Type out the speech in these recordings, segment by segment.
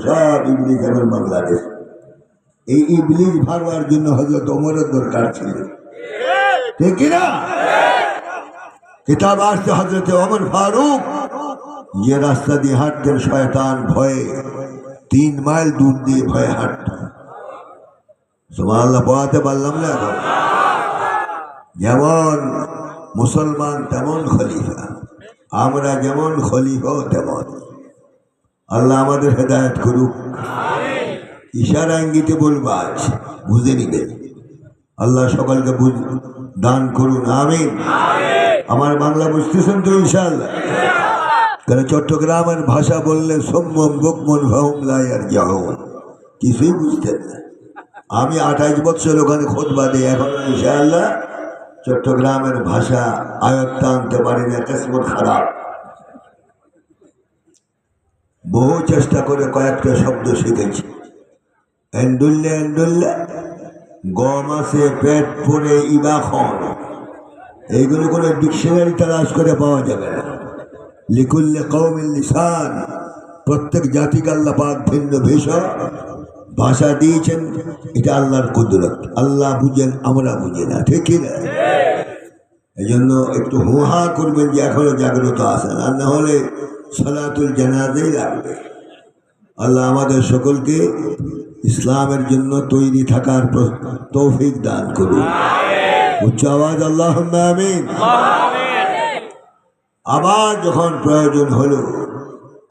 সব ইবলিস এখন বাংলাদেশ। এই ইবলিস ভাঙবার জন্য হযরত ওমরের দরকার ছিল, ঠিক কিনা? কিতাব আসছে হযরত ওমর ফারুক যে রাস্তা দিয়ে হাঁটতেন শয়তান ভয়ে 3 মাইল দূর দিয়ে ভয়ে হাঁটতেন। সুবহানাল্লাহ পড়াতে পারলাম না? যেমন মুসলমান তেমন খলিফা, আমরা যেমন খলিফা তেমন। আল্লাহ আমাদের হেদায়েত করুক। ইশারা ইঙ্গিতে বলবা বুঝে নিবেন। আল্লাহ সকলকে দান করুন, আমিন। আমার বাংলা বুঝতেছেন তো ইনশাআল্লাহ? কারণ চট্টগ্রামের ভাষা বললে সম্মম বুকমন ভাউম লায়ার যাওন, কিছুই বুঝতেন না। আমি 28 বছর ওখানে খুতবা দিই, এখন ইনশাআল্লাহ চট্টগ্রামের ভাষা আয়ত্তে আনতে পারি না, কিসমত খারাপ। বহু চেষ্টা করে কয়েকটা শব্দ শিখেছি। এন্ডুল্লে এন্ডুল্লে, গম আছে পেট পরে ইবা খন, এইগুলো কোনো ডিকশনারি তালাশ করে পাওয়া যাবে না। লিকুল্লে কওমিল লিসান, প্রত্যেক জাতিকে আল্লাহ পাক ভিন্ন ভাষা দিয়েছেন। এটা আল্লাহর কুদরত, আল্লাহ বুঝেন, আমরা বুঝি না, ঠিক না? এই জন্য একটু হুহা করবেন যে এখনো জাগ্রত আছেন, আর না হলে সালাতুল জানাজাই লাগবে। আল্লাহ আমাদের সকলকে ইসলামের জন্য তৈরি থাকার তৌফিক দান করুন। উচ্চ আওয়াজ আল্লাহুম্মা আমিন। আবার যখন প্রয়োজন হলো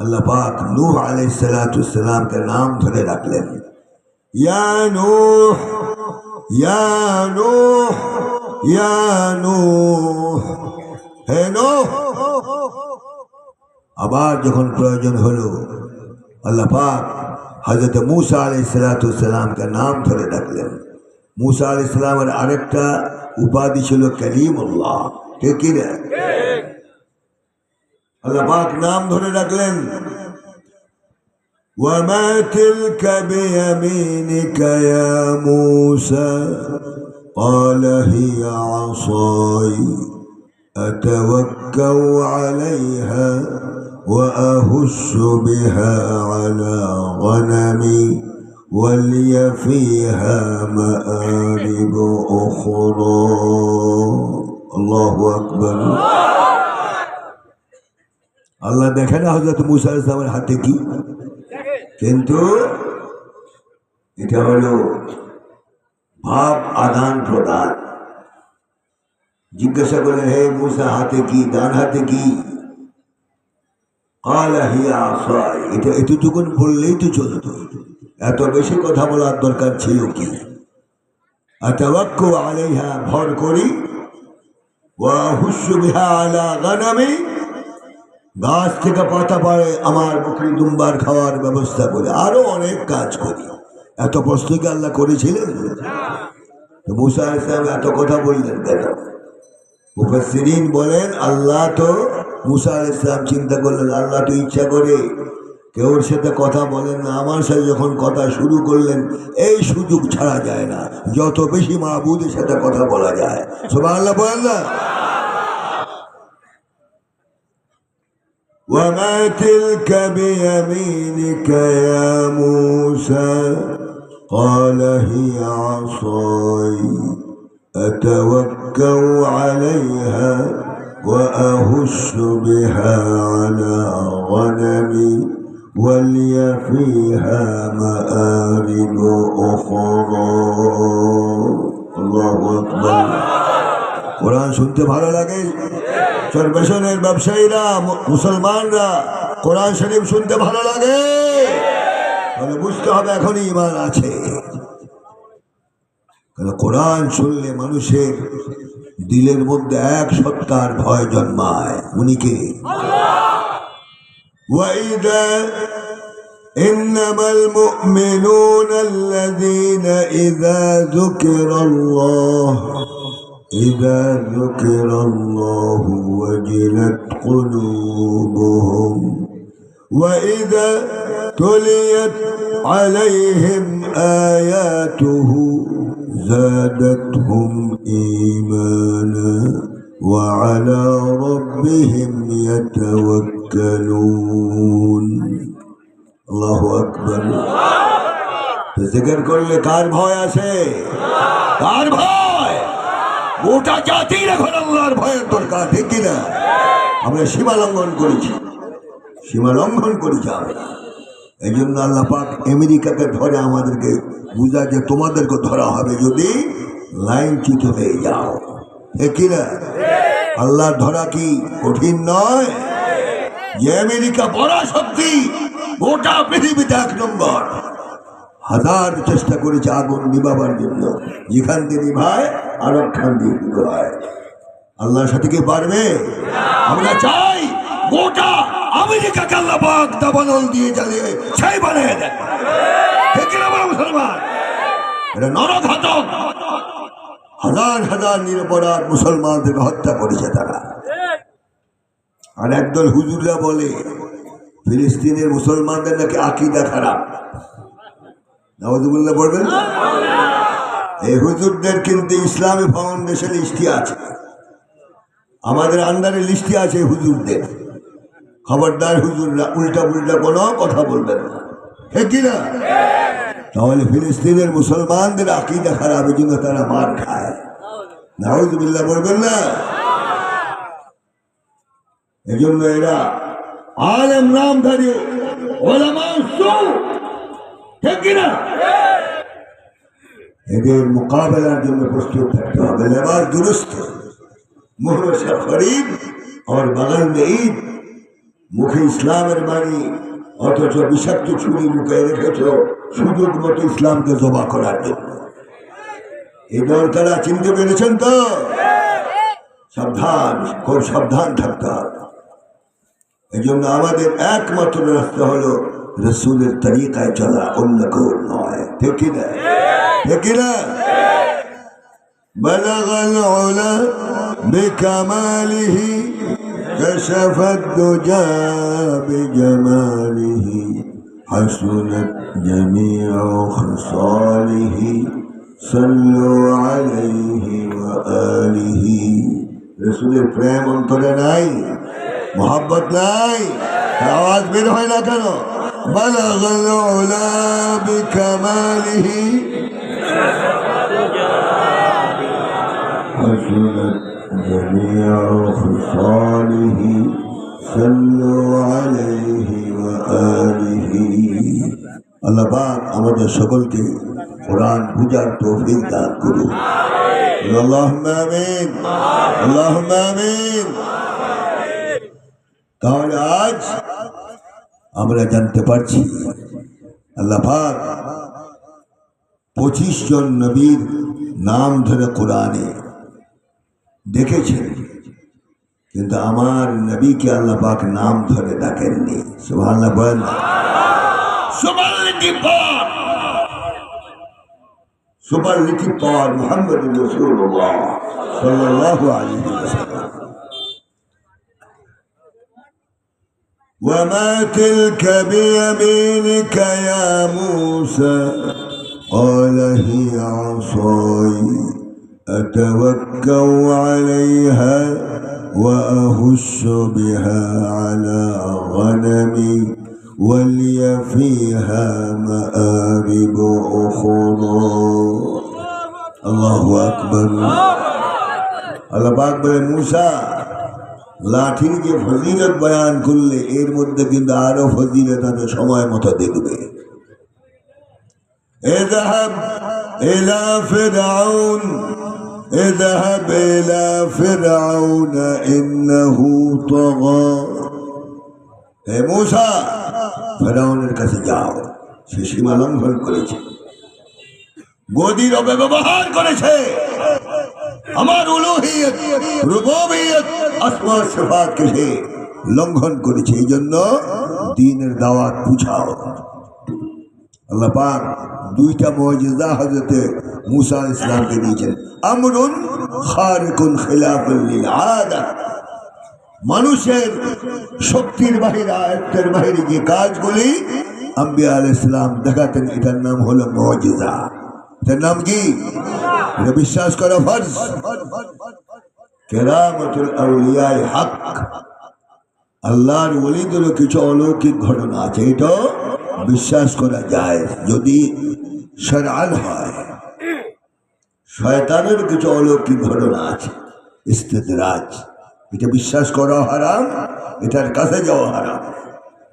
আল্লাহ পাক নূহ আলাইহিস সালাতু সালামকে নাম ধরে ডাকলেন, ইয়া নূহ ইয়া নূহ ইয়া নূহ, হে নূহ। আবার যখন প্রয়োজন হলো আল্লাহ পাক হযরত মূসা আলাইহিস সালাতু সালামকে নাম ধরে ডাকলেন। মূসা আলাইহিস সালামের আরেকটা উপাধি ছিল কালিমুল্লাহ, ঠিক কি না? আল্লাহ পাক নাম ধরে ডাকলেন, ওয়ামা তিলকা বিয়ামিনিকা ইয়া মূসা قال هي عصاي أتوكأ عليها وأهش بها على غنمي ولي فيها مآرب أخرى الله أكبر। আল্লাহ দেখে না হযরত মূসা আলাইহিস সালামের হাতে কি, কিন্তু এটা হলো ভাব আদান প্রদান। জিজ্ঞাসা করে, হে মূসা হাতে কি, ডান হাতে কি? ক্বালা হিয়া আসাই, এটা এতটুকুন বললেই তো চলতো, এত বেশি কথা বলার দরকার ছিল কি? আতাওয়াক্কু আলাইহা, ভর করি, ওয়া আহুস্সু বিহা আলা গানামি, গাছ থেকে পাতা পাড়ে আমার বকরি দুম্বার খাওয়ার ব্যবস্থা করি, আরো অনেক কাজ করি। এত প্রশ্ন কি আল্লাহ করেছিলেন? মূসা আলাইহিস সালাম এত কথা বললেন কেন? মুফাসসিরিন বলেন আল্লাহ তো মূসা আলাইহিস সালাম চিন্তা করলেন, আল্লাহ তো ইচ্ছা করে কেউর সাথে কথা বলেন না, আমার সাথে যখন কথা শুরু করলেন এই সুযোগ ছাড়া যায় না, যত বেশি মাবুদের সাথে কথা বলা যায়। সুবহানাল্লাহ বলেন না? وما تلك بيمينك يا موسى قال هي عصاي أتوكأ عليها وأهش بها على غنمي ولي فيها مآرب أخرى الله أكبر। কোরআন শুনতে ভালো লাগে? চরবেশনের ব্যবসায়ীরা, মুসলমানরা কোরআন শরীফ শুনতে ভালো লাগে? তাহলে বুঝতে হবে এখনই ঈমান আছে। কারণ কোরআন শুনলে মানুষের দিলের মধ্যে এক সত্তার ভয় জন্মায়, উনি কে? ওয়াইদা ইন্নামাল মুমিনুনা আল্লাযীনা ইযা যুকিরাল্লাহ إذا ذكر الله وجلت قلوبهم وإذا تليت عليهم آياته زادتهم إيمانا وعلى ربهم يتوكلون আল্লাহু আকবার। জিকির করলে কার ভয় আছে? কার ভয়? গোটা জাতির এখন আল্লাহর ভয়ের দরকার, ঠিক কিনা? আমরা সীমা লঙ্ঘন করেছি, সীমা লঙ্ঘন করেছি আমরা। এই জন্য আল্লাহ পাক আমেরিকাকে ধরে আমাদেরকে বুঝা যে তোমাদেরকে ধরা হবে যদি লাইনচ্যুত হয়ে যাও, ঠিক কিনা? আল্লাহর ধরা কি কঠিন নয়? যে আমেরিকা বড় শক্তি, গোটা পৃথিবীতে 1 নম্বর, হাজার চেষ্টা করেছে আগুন নিভাবার জন্য, যেখান দিয়ে নিভায় আর একখান দিয়ে হয়। আল্লাহর সাথে কি পারবে? আমরা চাই গোটা আমেরিকাকে আল্লাহ পাক দাবানল দিয়ে জ্বালিয়ে ছাই বানিয়ে দেন, ঠিক কিনা বলো মুসলমান? এটা নরঘাতক। হাজার হাজার নিরপরাধ মুসলমানদেরকে হত্যা করেছে তারা। আর একদল হুজুররা বলে ফিলিস্তিনের মুসলমানদের নাকি আকীদা খারাপ। নাউযুবিল্লাহ বলবেন না? এই হুজুরদের কিন্তু ইসলামী ফাউন্ডেশন লিস্টে আছে, আমাদের আন্ডারে লিস্টে আছে হুজুরদের। খবরদার হুজুররা উল্টা পুল্টা কোনো কথা বলবেন না, ঠিক কিনা? তাহলে ফিলিস্তিনের মুসলমানদের আকীদা খারাপ, এই জন্য তারা মার খায়। নাউযুবিল্লাহ বলবেন না? এই জন্য এরা আলেম নামধারী ওলামা সু, ঠিক কিনা? এদের মোকাবেলার জন্য প্রস্তুত থাকতে হবে। লেবাস দুরুস্ত, মুহর সে ফরিদ আর বগল মে ঈদ। মুখে ইসলামের বাণী, অথচ বিষাক্ত ছুরি মুখে রেখেছ সুযোগ মতো ইসলামকে জবা করার জন্য। এই দল তারা চিনতে পেরেছেন তো? সাবধান, খুব সাবধান থাকতে হবে। এই জন্য আমাদের একমাত্র রাস্তা হলো রসুলের তরিকায় চলা, অন্য কেউ নয়, ঠিক কিনা? ঠিক কিনা? বলগল উলা বিকামালিহি কশফত দুজা বিজামালিহি হাসুনাত জামিউ খিসালিহি সাল্লু আলাইহি ওয়া আলিহি। রসুলের প্রেম অন্তরে নাই, মোহাব্বত নাই, আওয়াজ বের হয় না কেন? বলগল উলা বিকামালিহি হাসুনাত জামিউ খিসালিহি সাল্লু আলাইহি ওয়া আলিহি। আল্লাহ পাক আমাদের সকলকে কোরআন বুঝার তৌফিক দান করুন। আল্লাহুম্মা আমিন, আল্লাহুম্মা আমিন। তাহলে আজ আমরা জানতে পারছি আল্লাহ পাক 25 জন নবীর নাম ধরে কোরআনে দেখেছেন, কিন্তু আমার নবীকে আল্লাহ পাক নাম ধরে ডাকেননি। সুবহানাল্লাহ বলেন। সুপারলিটিভ পাওয়ার মুহাম্মদ রাসূলুল্লাহ সাল্লাল্লাহু আলাইহি ওয়াসাল্লাম। وما تلك بيمينك يا موسى قال هي عصاي أتوكأ عليها وأهش بها على غنمي ولي فيها مآرب أخرى. الله أكبر. আল্লাহ পাক বলে, মুসা লাঠির যে ফজিলত বয়ান করলে এর মধ্যে কিন্তু আরো ফজিলত আছে, সময় মতো দেখবে। اذهب إلى فرعون اذهب إلى فرعون إنه طغى. হে মূসা, ফেরাউনের কাছে যাও, সে সীমা লঙ্ঘন করেছে, গদির অপব্যবহার করেছে, আমার উলুহিয়ত রুবুবিয়ত আসমা সিফাতকে সে লঙ্ঘন করেছে। এই জন্য দ্বীনের দাওয়াত পৌঁছাও। আল্লাহ পাক 2টা মুজিজা হযরতে মূসা আলাইহিস সালামকে দিয়েছেন। আমরুন খারিকুন খিলাফুল লিল আদা, মানুষের শক্তির বাহিরে, আয়ত্তের বাহিরে যে কাজগুলি আম্বিয়া আলাইহিস সালাম দেখাতেন, এটার নাম হলো মুজিজা। এটার নাম কি? এটা বিশ্বাস করা ফরজ। কেরামতুল আউলিয়ায়ে হক, আল্লাহর ওলিদের কিছু অলৌকিক ঘটনা আছে, এটা বিশ্বাস করা যায় যদি শরআন হয়। শয়তানের কিছু অলৌকিক ঘটনা আছে, ইস্তেদরাজ, এটা বিশ্বাস করা হারাম, এটার কাছে যাওয়া হারাম।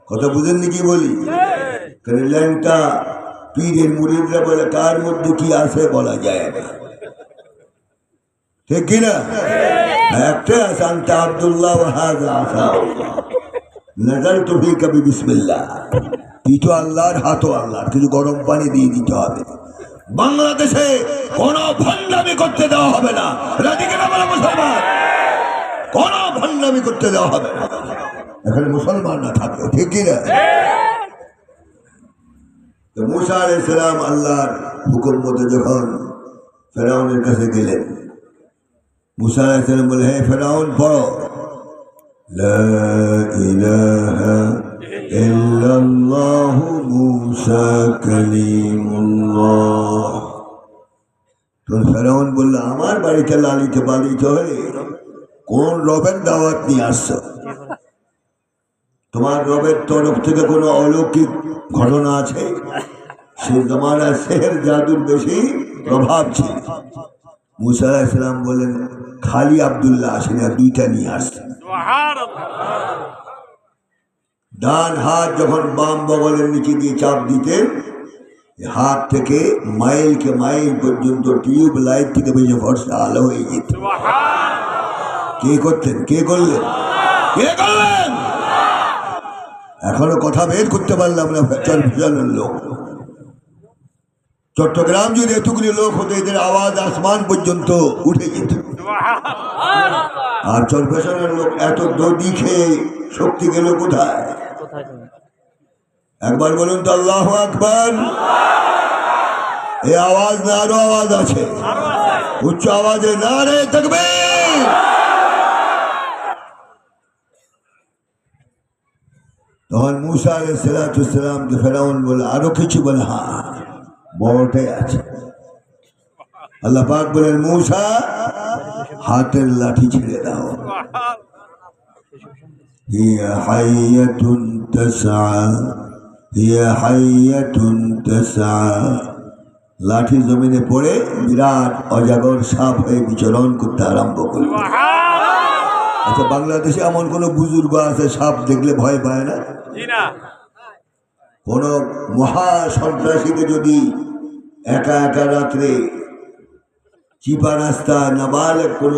কথা বুঝেননি কি বলি? কারণ ল্যাংটা পীরের মুরিদরা বলে কার মধ্যে কি আছে বলা যায় না, ঠিক কিনা? একটা আছে আনতা আব্দুল্লাহ ওয়া হাযা আসাউল্লাহ নাযালতু ফীকা বিসমিল্লাহ, পিঠো আল্লাহর হাতও আল্লাহর, কিছু গরম পানি দিয়ে দিতে হবে। বাংলাদেশে কোন ভণ্ডামি করতে দেওয়া হবে না, রাজি কিনা বলে মুসলমান? কোন ভণ্ডামি করতে দেওয়া হবে না, এখানে মুসলমান না থাকবে, ঠিক কিনা? তো মূসা আলাইহিস সালাম আল্লাহর হুকুম মতো যখন ফেরাউনের কাছে গেলেন, মূসা আলাইহিস সালাম বলে, হে ফেরাউন পড়ো লা ইলাহা ইল্লাল্লাহু মূসা কালিমুল্লাহ। তখন ফেরাউন বলল, আমার বাড়িতে লালিত পালিত হয়ে কোন রবের দাওয়াত নিয়ে আসছো? তোমার রবের তরফ থেকে কোনো অলৌকিক ঘটনা আছে? সে জমানায় সেহের জাদুর বেশি প্রভাব ছিল। মূসা আলাইহিস সালাম বললেন, খালি আব্দুল্লাহ আসেন, দুইটা নিয়ে আসছে। ডান হাত যখন বাম বগলের নিচে দিয়ে চাপ দিতেন, হাত থেকে মাইলকে মাইল পর্যন্ত টিউব লাইট থেকে বেশি ফর্সা আলো হয়ে যেত। কে করতেন? কে করলেন? কে করলেন? এখনো কথা বের করতে পারলাম না। চট্টগ্রামের লোক, চট্টগ্রাম যদি এতগুলি লোক হতো, এদের আওয়াজ আসমান পর্যন্ত উঠে যেত। আর চরপেশনের লোক এত দড়ি খেয়ে শক্তি গেল কোথায়? একবার বলুন তো আল্লাহু আকবার। এই আওয়াজ না আরো আওয়াজ আছে, উচ্চ আওয়াজে নারে তাকবীর। তখন মূসা আলাইহিস সালামকে ফেরাউন বলে আরো কিছু, বলে হ্যাঁ বড়টাই আছে। আল্লাহ পাক বলেন, মূসা হাতের লাঠি ছেড়ে দাও। হিয়া হাইয়াতুন তাসআ, হিয়া হাইয়াতুন তাসআ। লাঠি জমিনে পড়ে বিরাট অজাগর সাপ হয়ে বিচরণ করতে আরম্ভ করল। আচ্ছা, বাংলাদেশে এমন কোন বুজুর্গ আছে সাপ দেখলে ভয় পায় না? কোন মহা সন্ত্রাসীকে যদি একা একা রাত্রে চিপা রাস্তা নাবালেগ কোন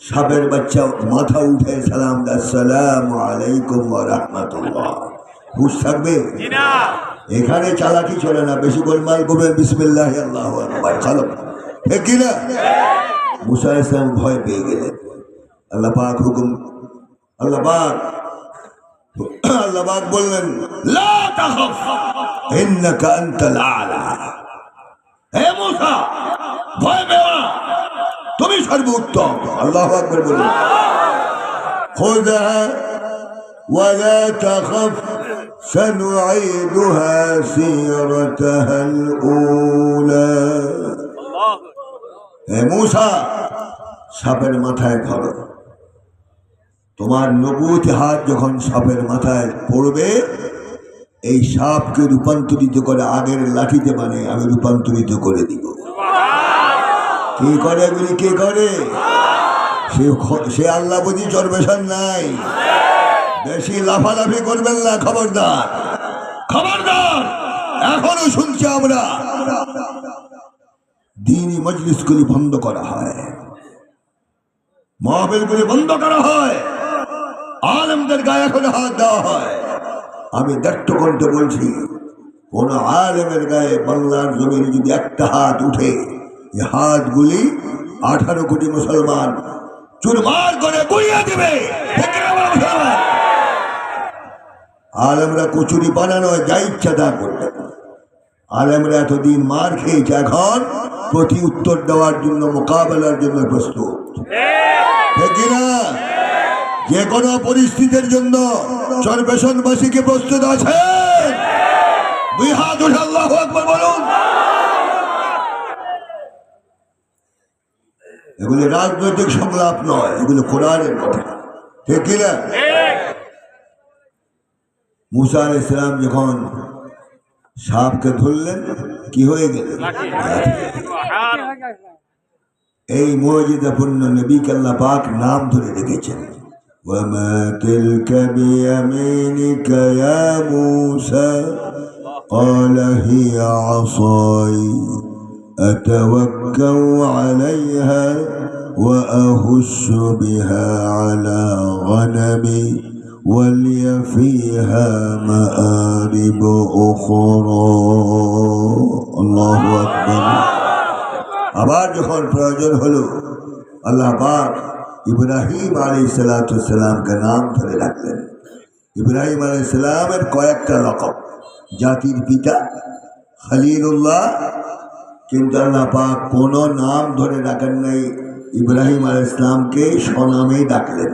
সাপের বাচ্চা মাথা উঠে সালাম আসসালামু আলাইকুম ওয়া রাহমাতুল্লাহ, হুঁশ থাকবে? এখানে চালাকি চলে না, বেশি গোলমাল করবে বিসমিল্লাহ আল্লাহু আকবার, খালো, ঠিক কিনা? মূসা আলাইহিস সালাম ভয় পেয়ে গেলেন। আল্লাহ পাক হুকুম, আল্লাহ পাক বললেন, লা তাখাফ ইন্নাকা আনতাল আ'লা। হে মূসা, ভয় পেও না, তুমি সর্বোত্তম। আল্লাহু আকবার বলুন। খুযহা ওয়া লা তাখাফ সানুঈদুহা সিরাতাহাল উলা। হে মূসা, সাপের মাথায় ধরো। তোমার নবুয়তি হাত যখন সাপের মাথায় পড়বে, এই সাপকে রূপান্তরিত করে আগের লাঠিতে মানে আমি রূপান্তরিত করে দিব। কে করে এগুলি? কে করে? সে আল্লাহ বুঝি চরবেশন নাই। বেশি লাফালাফি করবেন না, খবরদার, খবরদার। এখনো শুনছি আমরা দ্বীনি মজলিসগুলি বন্ধ করা হয়, মাহফিলগুলি বন্ধ করা হয়, আলেমদের গায়ে এখন হাত দেওয়া হয়। আমি দৃঢ় কণ্ঠে বলছি, কোন আলেমের গায়ে বাংলার জমিনে যদি একটা হাত উঠে, এই হাতগুলি 18 কোটি মুসলমান চুরমার করে গুড়িয়ে দেবে। আলেমরা কচুরি বানানো যা ইচ্ছা তা করবে। আলেমরা এতদিন মার খেয়েছে, এখন প্রতি উত্তর দেওয়ার জন্য, মোকাবেলার জন্য প্রস্তুত, ঠিক না? যে কোনো পরিস্থিতির জন্য চরপেশনবাসীকে প্রস্তুত আছে? দুই হাত উঠে আল্লাহু আকবার বলুন। এগুলো রাজনৈতিক সংলাপ নয়, এগুলো কোরআনের কথা, ঠিক কিনা? মূসা আলাইহিস সালাম যখন সাপকে ধরলেন, কি হয়ে গেলেন? এই মুজিজাপূর্ণ নবীকে আল্লাহ পাক নাম ধরে রেখেছেন। ওয়ামা তিলকা বিয়ামিনিকা ইয়া মূসা قال هي عصاي أتوكأ عليها وأهش بها على غنمي ولي فيها مآرب أخرى الله أكبر আবার যখন প্রয়োজন হলো আল্লাহ পাক ইব্রাহিম আলাইহিস সালামকে নাম ধরে রাখলেন। ইব্রাহিম আলাইহিস সালামের কয়েকটা লকব, জাতির পিতা, খলিলুল্লাহ, কিন্তু আল্লাহ পাক কোনো নাম ধরে রাখেন নাই। ইব্রাহিম আলাইহিস সালামকে স্বনামেই ডাকলেন।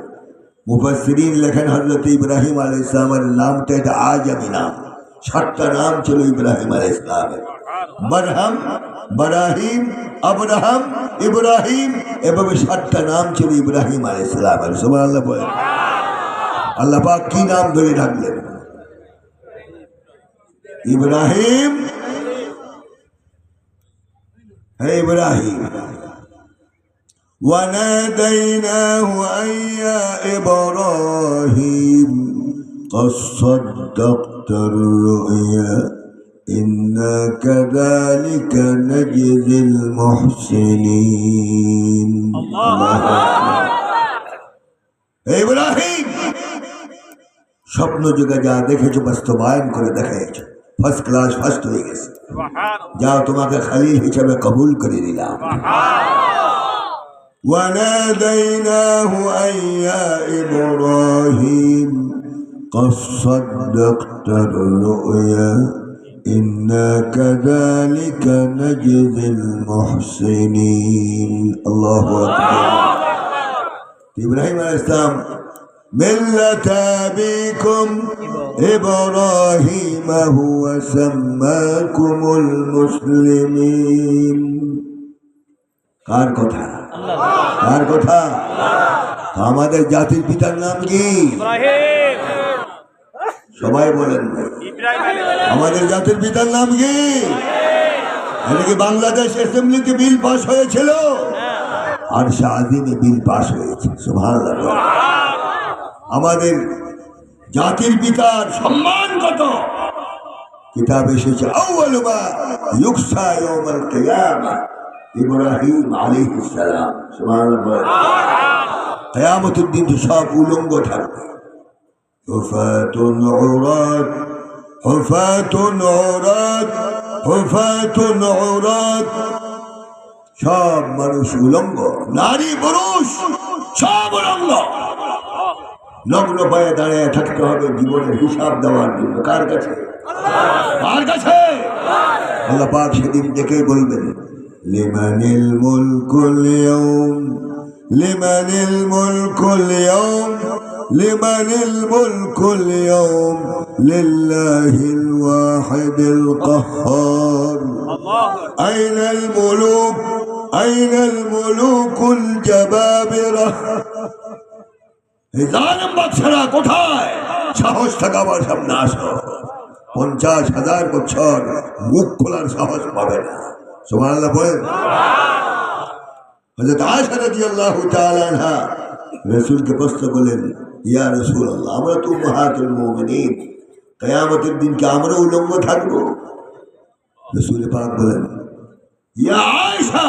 মুফাসসিরিন লেখেন হযরত ইব্রাহিম আলাইহিস সালামের নামটা এটা আজমি নাম। 7টা নাম ছিল ইব্রাহিম আলাইহিস সালামের। বারহাম, বারাহিম, আব্রাহাম, ইব্রাহিম, এভাবে 7টা নাম ছিল ইব্রাহিম আলাইহিস সালামের। সুবহানাল্লাহ বলেন। আল্লাহ পাক কি নাম ধরে ডাকলেন? ইব্রাহিম, হে ইব্রাহিম। وناديناه أن يا إبراهيم قد صدقت الرؤيا إنا كذلك نجزي المحسنين ইব্রাহিম, স্বপ্ন যুগে যা দেখেছো বাস্তবায়ন করে দেখাইছো, ফার্স্ট ক্লাস, ফার্স্ট হয়ে গেছে। যাও, তোমাকে খলিল হিসেবে কবুল করে দিলাম। وناديناه أن يا إبراهيم قد صدقت الرؤيا إنا كذلك نجزي المحسنين الله أكبر إبراهيم عليه السلام ملة أبيكم إبراهيم هو سماكم المسلمين কার কথা? কার কথা? আমাদের জাতির পিতার নাম কি? ইব্রাহিম। সবাই বলেন আমাদের জাতির পিতার নাম কি? এদিকে বাংলাদেশ অ্যাসেম্বলিতে বিল পাস হয়েছিল, আর শাহজিমে বিল পাস হয়েছে। সুবহানাল্লাহ। আমাদের জাতির পিতার সম্মান কত? কিতাব এসেছে আউয়ালু মা ইউকসা ইয়াউমাল কিয়ামাহ ইব্রাহিম আলাইহিস সালাম। সুবহানাল্লাহ। কিয়ামতের দিন সব উলঙ্গ থাকবে। হুফাতুন উরাত, হুফাতুন উরাত, হুফাতুন উরাত, সব মানুষ উলঙ্গ, নারী পুরুষ সব উলঙ্গ। নগ্ন পায়ে দাঁড়িয়ে থাকতে হবে জীবনের হিসাব দেওয়ার জন্য। কার কাছে? কার কাছে? আল্লাহ পাক সেদিন দেখে বলবেন লিমানিল মুলকুল ইয়াউম, লিমানিল মুলকুল ইয়াউম, লিমানিল মুলকুল ইয়াউম লিল্লাহিল ওয়াহিদিল কাহ্হার। আইনাল মুলুক, আইনাল মুলুকুল জাবাবিরা। এই জালেম বাদশারা কোথায়? সাহস থাকা আমার সামনে আসো। 50,000 বছর মুখ খোলার সাহস পাবে না। সুবহানাল্লাহ বলেন। হযরত আয়েশা রাদিয়াল্লাহু তাআলা আনহা রাসূলকে প্রশ্ন করলেন, ইয়া রাসূলুল্লাহ, আমরা তো উম্মাহাতুল মুমিনিন, কিয়ামতের দিন কি আমরা উলঙ্গ থাকব? রাসূল পাক বলেন, ইয়া আয়েশা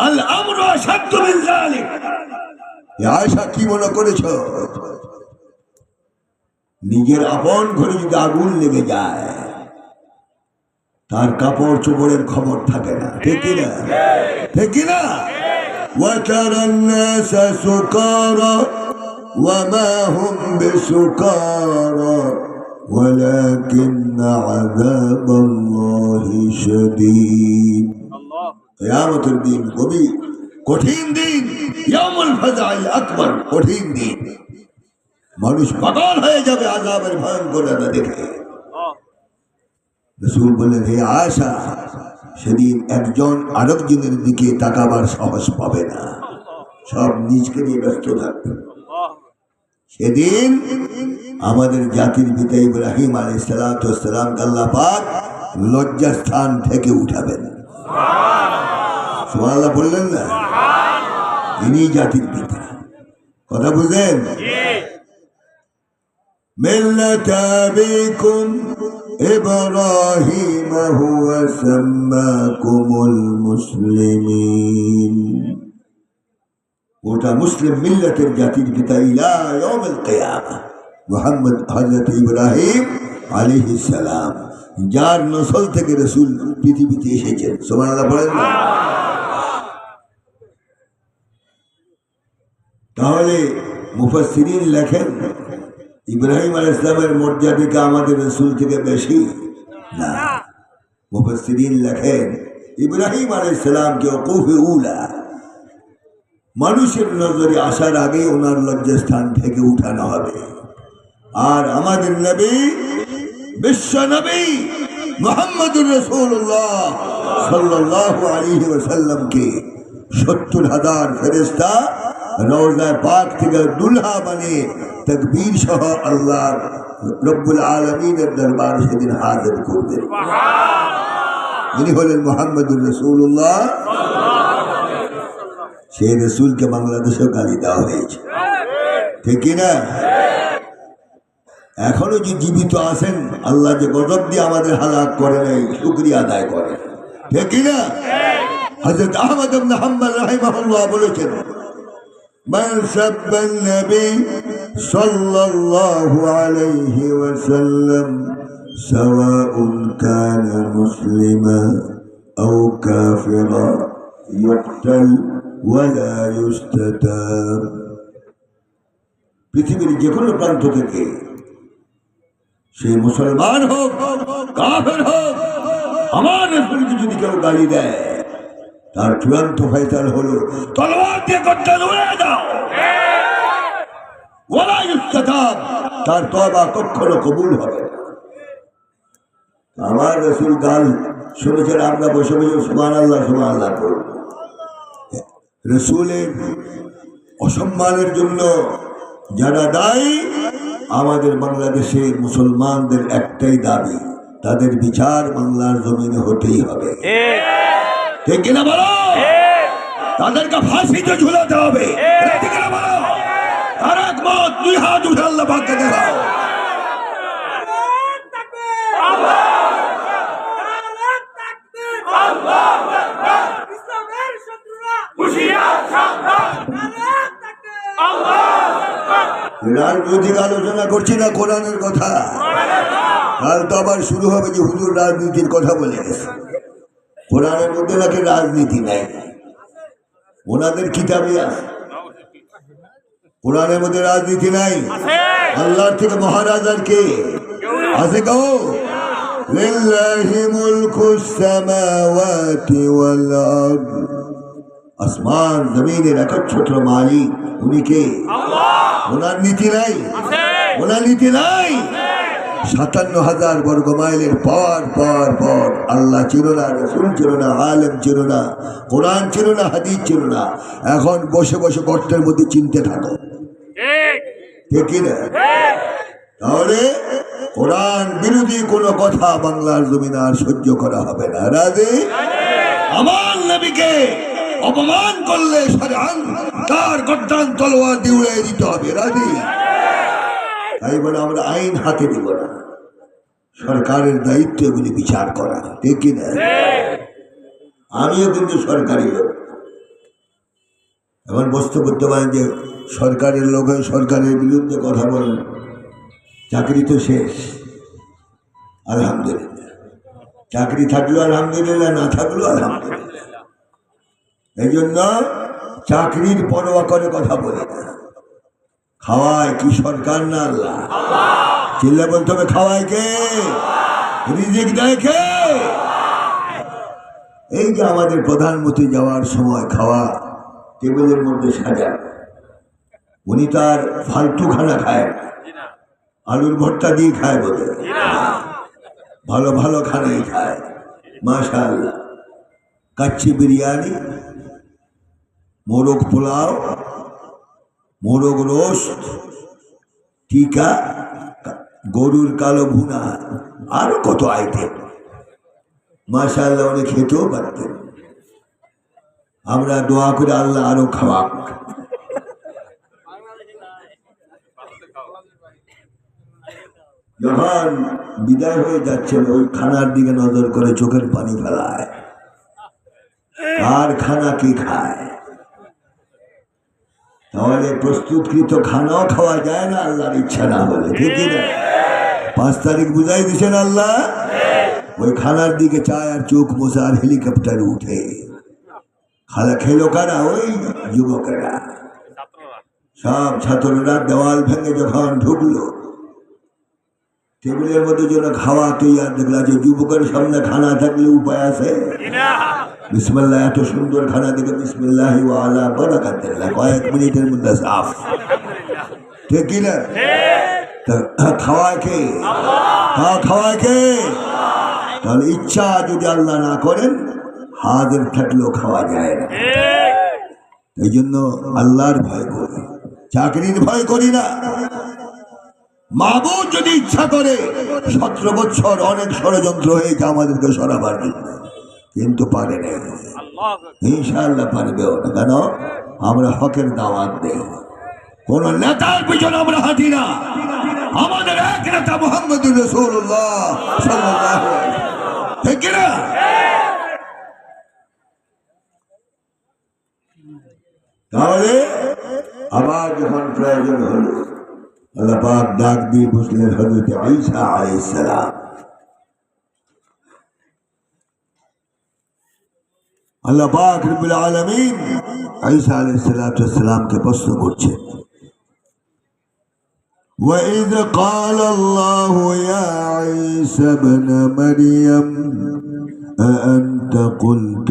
আল আমরু আশাদ্দু মিন যালিক। ইয়া আয়েশা, কি মনে করেছো? নিজের আপন ঘরে যদি আগুন লেগে যায়, তার কাপড় চোপড়ের খবর থাকে না, ঠিক কিনা? ঠিক কিনা? وترى الناس سكارى وما هم بسكارى ولكن عذاب الله شديد। কিয়ামতের দিন গভীর কঠিন দিন, ইয়াউমুল ফাজআল আকবার, কঠিন দিন। মানুষ পাগল হয়ে যাবে আযাবের ভয়ঙ্করতা দেখে। রাসূল বললেন, হে আয়েশা, সেদিন একজন আরেকজনের দিকে তাকাবার সাহস পাবে না, সব নিজকে নিয়ে ব্যস্ত থাকবে। সেদিন আমাদের জাতির পিতা ইব্রাহিম আলাইহিস সালাতু ওয়াস সালাম আল্লাহ পাক লজ্জাস্থান থেকে উঠাবেন। সুবহানাল্লাহ বললেন না? ইনি জাতির পিতা। কথা বুঝলেন? মিল্লাতা আবিকুম ইব্রাহিম হুয়া সাম্মাকুমুল মুসলিমিন। ওটা মুসলিম মিল্লাতের জাতির পিতা ইলা ইয়াউমিল কিয়ামা মুহাম্মদ হযরত ইব্রাহিম আলাইহিস সালাম, যার নসল থেকে রাসূল পৃথিবীতে এসেছেন। সুবহানাল্লাহ বলেন না? তাহলে মুফাসসিরিন লেখেন ইব্রাহিম আলাইহিস সালামের মর্যাদা কি আমাদের রাসূল থেকে বেশি? না। মুফাসসিরিন লেখেন ইব্রাহিম আলাইহিস সালামকে ওকুফে উলা, মানুষের নজরে আসার আগে ওনার লজ্জাস্থান থেকে উঠানো হবে। আর আমাদের নবী, বিশ্ব নবী মুহাম্মদুর রাসূলুল্লাহ সাল্লাল্লাহু আলাইহি ওয়াসাল্লামকে ৭০,০০০ ফেরেশতা রওজা পাক থেকে দুলহা বানিয়ে তাকবীর সহ আল্লাহ রব্বুল আলামিনের দরবারে সেদিন হাজির করবেন। যিনি হলেন মুহাম্মদুর রাসূলুল্লাহ। সেই রসুলকে বাংলাদেশেও গালি দেওয়া হয়েছে, ঠিক কিনা? এখনো যে জীবিত আছেন, আল্লাহ যে গজব দিয়ে আমাদের হালাক করে নাই, শুকরিয়া আদায় করে, ঠিক কিনা? হযরত আহমদ ইবনে হাম্বল রাহিমাহুল্লাহ বলেছেন, মান সাব্বান নবী সাল্লাল্লাহু আলাইহি ওয়াসাল্লাম সাওয়াউন কানা মুসলিমা আও কাফিরা ইউকতাল ওয়ালা ইউস্তাতাব। পৃথিবীর যে কোনো প্রান্ত থেকে সে মুসলমান হোক কাফের হোক, আমার রাসূলকে যদি কেউ গালি দেয়, তার চূড়ান্ত ফয়সালা হলো তলোয়ার দিয়ে গর্দান উড়িয়ে দাও, ওয়ালা ইউস্তাতাব, তার তওবা কখনো কবুল হবে না। আমার রাসূল গাল শুনেছেন, আমরা বসে বসে সুবহানাল্লাহ সুবহানাল্লাহ করব। রসুলের অসম্মানের জন্য যারা দায়ী, আমাদের বাংলাদেশের মুসলমানদের একটাই দাবি, তাদের বিচার বাংলার জমিনে হতেই হবে, ঠিক কিনা বলো? তাদেরকে ফাঁসিতে ঝুলাতে হবে, ঠিক কিনা বলো? আর একমত, দুই হাত উঠে আল্লাহ পাককে দেখাও। রাজনৈতিক আলোচনা করছি না, কোরআনের কথা। কাল তো আবার শুরু হবে যে হুজুর রাজনীতির কথা বলে গেছে। কোরআনের মধ্যে নাকি রাজনীতি নাই, ওনাদের কিতাবে আছে। কোরআনের মধ্যে রাজনীতি নাই। আল্লাহর থেকে মহারাজার কে আছে? গো লিল্লাহি মুলকুস সামাওয়াতি ওয়াল আরদ, আসমান জমিনের একচ্ছত্র মালিক উনি কে? ওনার নীতি নাই, ওনার নীতি নাই। ৫৭,০০০ বর্গ মাইলের পর পর পর আল্লাহ ছিল না, রসুল ছিল না, আলেম ছিল না, কোরআন ছিল না, হাদিস ছিল না। এখন বসে বসে গর্তের মধ্যে চিনতে থাকো, ঠিক কিনা? তাহলে কোরআন বিরোধী কোনো কথা বাংলার জমিনে আর সহ্য করা হবে না। রাজি? আমার নবীকে অপমান করলে শরআন তার গর্দান তলোয়ার দিয়ে উড়িয়ে দিতে হবে। রাজি? তাই বলে আমরা আইন হাতে দিব না, সরকারের দায়িত্ব এগুলি বিচার করা, ঠিক কিনা? আমিও কিন্তু সরকারি লোক। এখন বস্তু করতে পারেন যে সরকারের লোক হয়ে সরকারের বিরুদ্ধে কথা বলেন, চাকরি তো শেষ। আলহামদুলিল্লাহ, চাকরি থাকলো আলহামদুলিল্লাহ, না থাকলো আলহামদুলিল্লাহ। এই জন্য চাকরির পরোয়া করে কথা বলে না। খাওয়ায় কি সরকার না আল্লাহ? চিল্লা বলতে হবে, খাওয়ায় কে? রিজিক দেয় কে? এই যে আমাদের প্রধানমন্ত্রী যাওয়ার সময় খাওয়া টেবিলের মধ্যে সাজায়, উনি তার ফালতু খানা খায়, আলুর ভর্তা দিয়ে খায় বলে, ভালো ভালো খানাই খায় মাশাআল্লাহ। কাচ্চি বিরিয়ানি, মোরগ পোলাও, মোরগ রোস্ট, টিকা, গরুর কালো ভুনা, আরো কত আইটেম। মাশাআল্লাহ উনি খেতেও পারতেন। আমরা দোয়া করে আল্লাহ আরো খাওয়াক। যখন বিদায় হয়ে যাচ্ছেন ওই খানার দিকে নজর করে চোখের পানি ফেলায়, আর খানা কি খায়? তাহলে প্রস্তুতকৃত খানাও খাওয়া যায় না আল্লাহর ইচ্ছা না হলে, ঠিক না? 5 তারিখ বুঝাই দিচ্ছেন আল্লাহ, ওই খানার দিকে চায় আর চোখ মোছা আর হেলিকপ্টারে উঠে। খালা খেলো কারা? ওই যুবকেরা, সব ছাত্ররা দেওয়াল ভেঙে যখন ঢুকলো টেবিলের মধ্যে যেন খাওয়া তৈরি, দেখলা যে যুবকের সামনে খানা থাকলে উপায় আছে? বিসমিল্লাহ, এত সুন্দর খানা দেখে বিসমিল্লাহি ওয়া আলা বারাকাতিল্লাহ, কয়েক মিনিটের মধ্যে সাফ, ঠিক কিনা? খাওয়ায় কে? খাওয়ায় কে? তাহলে ইচ্ছা যদি আল্লাহ না করেন হাজির থাকলেও খাওয়া যায় না। এই জন্য আল্লাহর ভয় করি, চাকরির ভয় করি না। মাহবুব যদি ইচ্ছা করে 17 বছর অনেক ষড়যন্ত্র হয়েছে আমাদেরকে সরাবার জন্য, কিন্তু পারে নাই। ইনশাআল্লাহ পারবেও না। কেন? আমরা হকের দাওয়াত দেই, কোন নেতার পিছনে আমরা হাঁটি না। আমাদের এক নেতা মুহাম্মদুর রাসূলুল্লাহ সাল্লাল্লাহু আলাইহি ওয়াসাল্লাম, ঠিক না? তাহলে আবার যখন প্রয়োজন হলো আল্লাহ পাক ডাক দিয়ে বসলেন হযরত ঈসা আলাইহিস সালাম। আল্লাহ পাক রব্বুল আলামিন ঈসা আলাইহিস সালামকে প্রশ্ন করছেন, وَإِذْ قَالَ اللَّهُ يَا عِيسَى ابْنَ مَرْيَمَ أَأَنْتَ قُلْتَ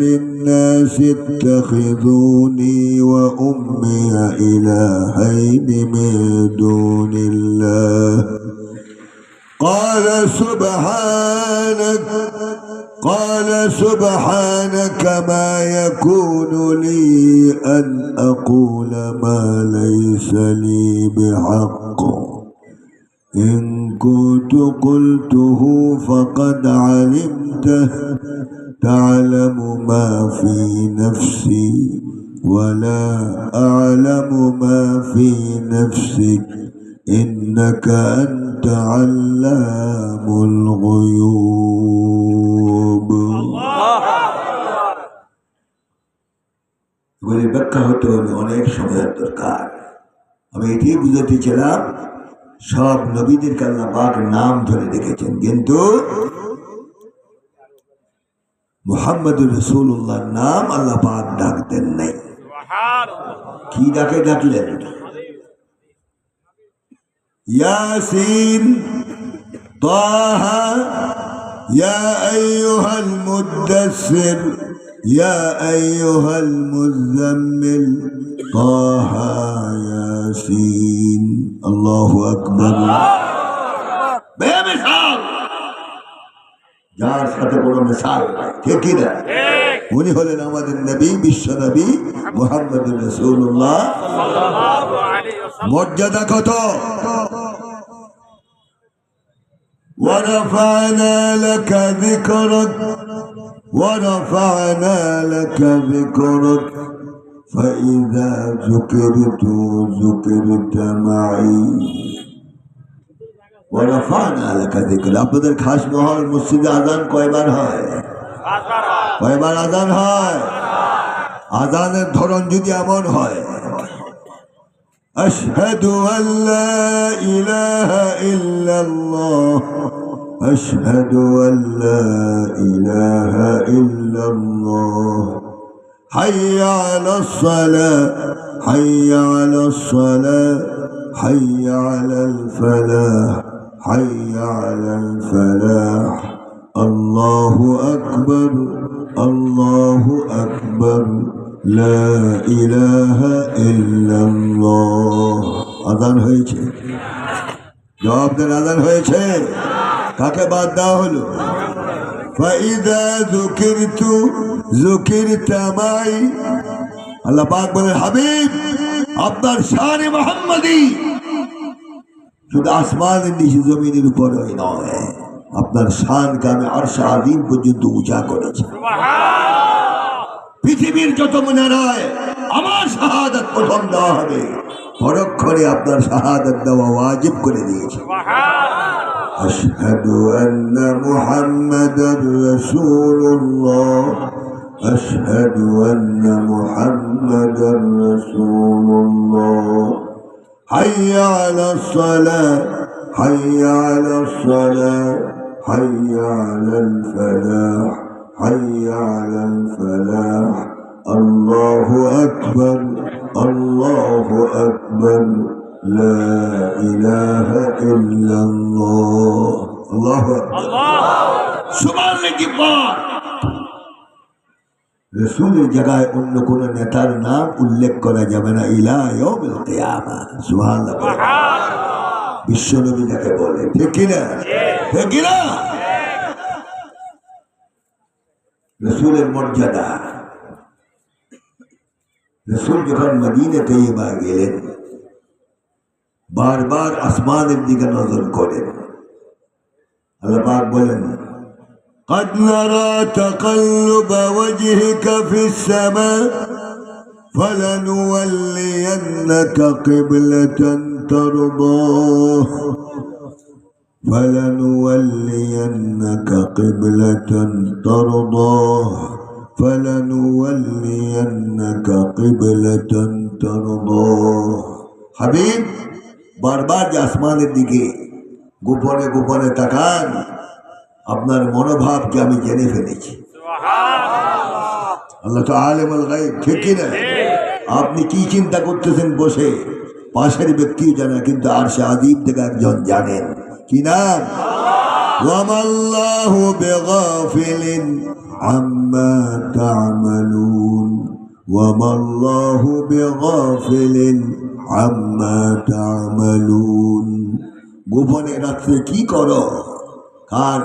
لِلنَّاسِ اتَّخِذُونِي وَأُمِّيَ إِلَٰهَيْنِ مِن دُونِ اللَّهِ قال سبحانك ما يكون لي أن أقول ما ليس لي بحق إن كنت قلته فقد علمته تعلم ما في نفسي ولا أعلم ما في نفسك إنك أنت علام الغيوب। বলে ব্যাখ্যা হতে হলে অনেক সময়ের দরকার। আমি এটাই বুঝাতে ছিলাম, সব নবীদেরকে আল্লাহ পাক নাম ধরে রেখেছেন, কিন্তু মুহাম্মদুর রাসূলুল্লাহর নাম আল্লাহ পাক ডাকতেন নাই। কি ডাকে ডাকলেন? ইয়াসিন, তাহা, ইয়া আইয়ুহাল মুদ্দাসসির, ইয়া আইয়ুহাল মুযাম্মিল, তাহা, ইয়াসিন। আল্লাহু আকবার। বেমিসাল, যার সাথে কোনো মিসাল নাই, ঠিক না? উনি হলেন আমাদের নবী, বিশ্ব নবী মুহাম্মদুর রাসূলুল্লাহ সাল্লাল্লাহু আলাইহি ওয়াসাল্লাম। মর্যাদা কত! ورفعنا لك ذكرك ورفعنا لك ذكرك فإذا ذكرت ذكرت معي ورفعنا لك ذكرك। আপনাদের খাস মহল মসজিদে আযান কয়বার হয়? কয়বার আযান হয়? আযানের ধরন যদি এমন হয়, আশহাদু আল্লা ইলাহা ইল্লাল্লাহ, আশহাদু আল্লা ইলাহা ইল্লাল্লাহ, হাইয়া আলাস সালাহ, হাইয়া আলাস সালাহ, হাইয়া আলাল ফালাহ, হাইয়া আলাল ফালাহ, আল্লাহু আকবার, আল্লাহু আকবার, লা ইলাহা ইল্লাল্লাহ। আযান হয়েছে? জবাব দেন, আযান হয়েছে? কাকে বাদ দেওয়া হলো? ফাইদা যুকিরতু যুকিরতা মাই। আল্লাহ পাক বলেন, হাবিব আপনার শানে মুহাম্মদী শুধু আসমানের নিচে জমিনের উপরেই নয়, আপনার শানকে আমি আরশে আযীম পর্যন্ত উঁচা করেছি। পৃথিবীর যত মুনারায় আমার শাহাদাত প্রথম দেওয়া হবে, পরক্ষণে আপনার শাহাদাত দেওয়া ওয়াজিব করে দিয়েছে। আশহাদু আন্না মুহাম্মাদার রাসূলুল্লাহ, আশহাদু আন্না মুহাম্মাদার রাসূলুল্লাহ। হাইয়া আলাস সালাহ, হাইয়া আলাস সালাহ, হাইয়া আলাল ফালাহ, হাইয়া আলাল ফালাহ। আল্লাহু আকবার, আল্লাহু আকবার, লা ইলাহা ইল্লাল্লাহ। আল্লাহু আকবার। সুবহানাল্লাহ। রাসূলের জায়গায় অন্য কোন নেতার নাম উল্লেখ করা যাবে না ইলা ইয়াউমিল কিয়ামাহ। সুবহানাল্লাহ। বিশ্বনবী যাকে বলে, ঠিক কিনা? ঠিক কিনা? রাসূলের মর্যাদা। রাসূল যখন মদিনা তৈয়বা গেলেন, বারবার আসমানের দিকে নজর করেন। আল্লাহ পাক বলেন, قد نرى تقلب وجهك في السماء فلنولينك قبلة ترضاه فلنولينك قبلة ترضاه فلنولينك قبلة ترضاه। হাবিব বারবার যে আসমানের দিকে গোপনে গোপনে তাকান, আপনার মনোভাবকে আমি জেনে ফেলেছি। আল্লাহ তো আলিমুল গায়ব, ঠিক কিনা? আপনি কি চিন্তা করতেছেন বসে, পাশের ব্যক্তিও জানে, কিন্তু আরশে আযীম থেকে একজন জানেন। কি নাম? ওয়ামাল্লাহু বিগাফিলিন আম্মা তা'মালুন, ওয়ামাল্লাহু বিগাফিলিন আম্মা তা'মালুন। গোপনে রাত্রে কি করো, কার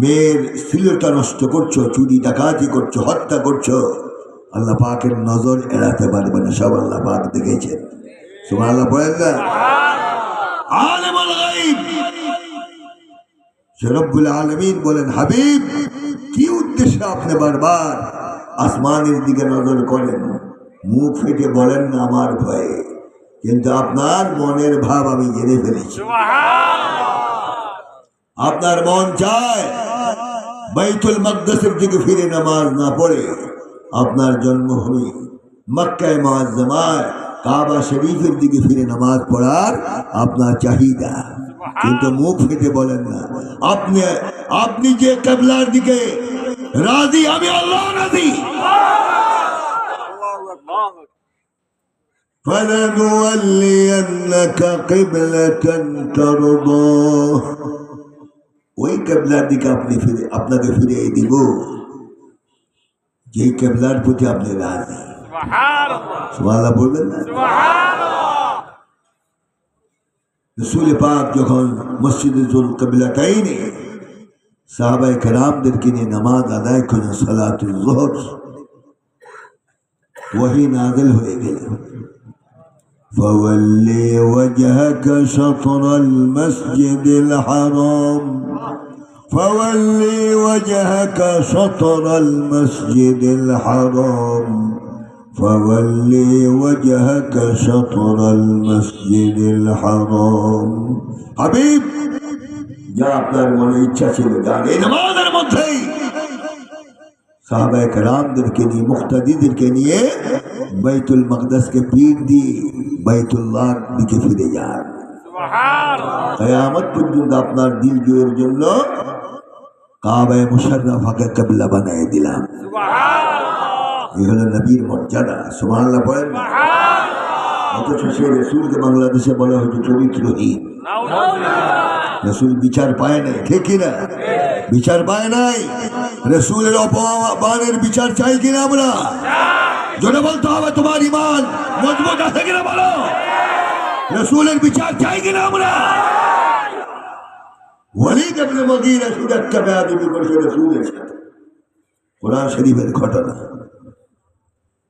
মেয়ের স্থিরতা নষ্ট করছো, চুরি ডাকাতি করছো, হত্যা করছো, আল্লাহ পাকের নজর এড়াতে পারবে না। সব আল্লাহ পাক দেখেছেন। সুবহানাল্লাহ বলেন না? আলিমুল গায়ব রব্বুল আলামিন বলেন, হাবিব কি উদ্দেশ্যে আপনি বারবার আসমানের দিকে নজর করেন? মুখ ফেটে বলেন না আমার ভয়ে, কিন্তু আপনার মনের ভাব আমি জেনে ফেলেছি। আপনার মন চায় বাইতুল মাকদাসের দিকে ফিরে নামাজ না পড়ে আপনার জন্মভূমি মক্কায়ে মুআজ্জামায় কাবা শরীফের দিকে ফিরে নামাজ পড়ার আপনার চাহিদা, কিন্তু মুখ ফেটে বলেন না। আপনি যে কিবলার দিকে রাজি, আমি আল্লাহ রাজি। فَلَنُوَلِّيَنَّكَ قِبْلَةً تَرْضَاهَا, ওই কিবলার দিকে আপনাকে ফিরে দিব যেই কিবলার প্রতি আপনি রাজি। সুবহানাল্লাহ বলবেন না? রাসূল পাক যখন মসজিদে যুল কিবলাতাইনে সাহাবায়ে কেরামদেরকে নিয়ে নামাজ আদায় করেন, সালাতুল যুহর, ওহী নাযিল হয়ে গেল। فولي وجهك شطر المسجد الحرام فولي وجهك شطر المسجد الحرام فولي وجهك شطر المسجد الحرام। হাবিব, যা আপনার মনে ইচ্ছা ছিল যান, এই নামাজের মধ্যেই সাহাবায়ে কেরামদেরকে নিয়ে, মুক্তাদিদেরকে নিয়ে বাইতুল মাকদাসকে পিঠ দিয়ে বাইতুল্লাহর দিকে ফিরে যান। কিয়ামত পর্যন্ত আপনার দিল জয়ের জন্য কাবায়ে মুশাররফাকে কিবলা বানিয়ে দিলাম। এই হলো নবীর মর্যাদা। সুবহানাল্লাহ বলেন। অথচ সে রাসূলকে বাংলাদেশে বলা হয়েছে চরিত্রহীন। রাসূল বিচার পায় নাই, ঠিক কিনা? বিচার পায় নাই। রাসূলের অপমানের বিচার চাই কিনা আমরা? জোরে বলতে হবে, তোমার ঈমান মজবুত আছে কিনা বলো। রাসূলের বিচার চাই কিনা আমরা? ওয়ালিদ ইবনে মুগীরা শুধু একটা বেয়াদবি করেছে রাসূলের সাথে। কোরআন শরীফের ঘটনা